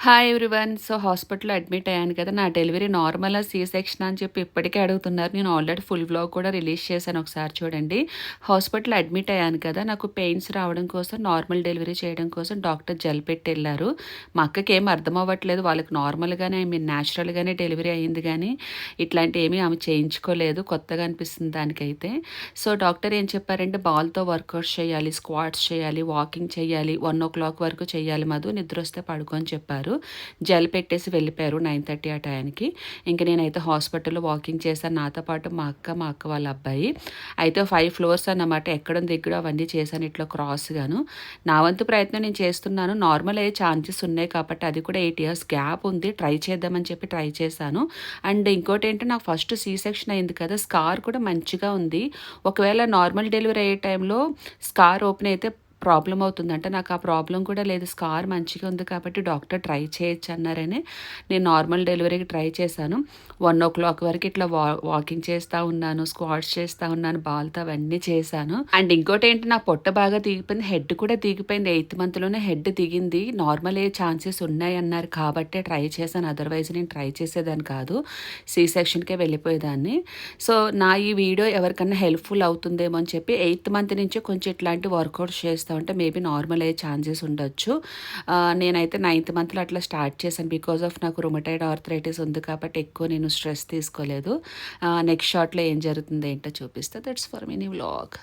Hi everyone. So, హాస్పిటల్‌లో admit అయ్యాను కదా! నా డెలివరీ నార్మలా? సి సెక్షనా? అని చెప్పి ఇప్పటికే అడుగుతున్నారు. నేను ఆల్రెడీ ఫుల్ వ్లాగ్ కూడా రిలీజ్ చేశాను, ఒకసారి చూడండి. హాస్పిటల్‌లో అడ్మిట్ అయ్యాను కదా! నాకు పెయిన్స్ రావడం కోసం, నార్మల్ డెలివరీ చేయడం కోసం డాక్టర్ జెల్ పెట్టెళ్లారు. మా అక్కకేం అర్థం అవ్వట్లేదు. వాళ్ళకి నార్మల్‌గానే న్యాచురల్‌గానే డెలివరీ అయింది గానీ, ఇట్లాంటియేమీ ఆమె చేయించుకోలేదు. కొత్తగా అనిపిస్తుంది దానికైతే. సో, డాక్టర్ ఏం చెప్పారంటే, బాల్‌తో వర్కౌట్స్ చేయాలి, స్క్వాట్స్ చేయాలి, వాకింగ్ చేయాలి, 1:00 వరకు చేయాలి మధు, నిద్రొస్తే పడుకో అని చెప్పారు. జెల్ పెట్టేసి వెళ్ళిపోయారు 9:30 ఆ టయానికి. ఇంక నేనైతే హాస్పిటల్‌లో వాకింగ్ చేశాను. నాతో పాటు మా అక్క వాళ్ళ అబ్బాయి. అయితే 5 ఫ్లోర్స్ అన్నమాట. ఎక్కడం దిగ్గడం అవన్నీ చేశాను ఇట్లా క్రాస్‌గాను. నా వంతు ప్రయత్నం నేను చేస్తున్నాను. నార్మల్ అయ్యే ఛాన్సెస్ ఉన్నాయి కాబట్టి, అది కూడా 8 ఇయర్స్ గ్యాప్ ఉంది. ట్రై చేద్దామని చెప్పి ట్రై చేశాను. అండ్ ఇంకోటేంటి, నాకు ఫస్ట్ సి సెక్షన్ అయింది కదా! స్కార్ కూడా మంచిగా ఉంది. ఒకవేళ నార్మల్ డెలివరీ అయ్యే టైంలో స్కార్ ఓపెన్ అయితే ప్రాబ్లమ్ అవుతుంది. అంటే నాకు ఆ ప్రాబ్లమ్ కూడా లేదు. స్కార్ మంచిగా ఉంది కాబట్టి డాక్టర్ ట్రై చేయొచ్చు అన్నారని నేను నార్మల్ డెలివరీకి ట్రై చేశాను. 1:00 వరకు ఇట్లా వాకింగ్ చేస్తా ఉన్నాను, స్క్వాట్స్ చేస్తా ఉన్నాను, బాల్‌తో అవన్నీ చేశాను. అండ్ ఇంకోటేంటి, నా పొట్ట బాగా దిగిపోయింది. హెడ్ కూడా దిగిపోయింది. 8థ్ మంత్‌లోనే హెడ్ దిగింది. నార్మల్ అయ్యే ఛాన్సెస్ ఉన్నాయన్నారు కాబట్టే ట్రై చేశాను. అదర్‌వైజ్ నేను ట్రై చేసేదాన్ని కాదు. సి సెక్షన్‌కే వెళ్ళిపోయేదాన్ని. సో, నా ఈ వీడియో ఎవరికన్నా హెల్ప్‌ఫుల్ అవుతుందేమో అని చెప్పి 8థ్ మంత్ నుంచే కొంచెం ఇట్లాంటి వర్కౌట్స్ చేస్తా ఉంటే మేబీ నార్మల్ అయ్యే ఛాన్సెస్ ఉండొచ్చు. నేనైతే 9థ్ మంత్‌లో అట్లా స్టార్ట్ చేశాను. బికాజ్ ఆఫ్ నాకు రుమటైడ్ ఆర్థరైటిస్ ఉంది కాబట్టి ఎక్కువ నేను స్ట్రెస్ తీసుకోలేదు. నెక్స్ట్ షాట్‌లో ఏం జరుగుతుందో ఏంటో చూపిస్తా. That's for mini vlog.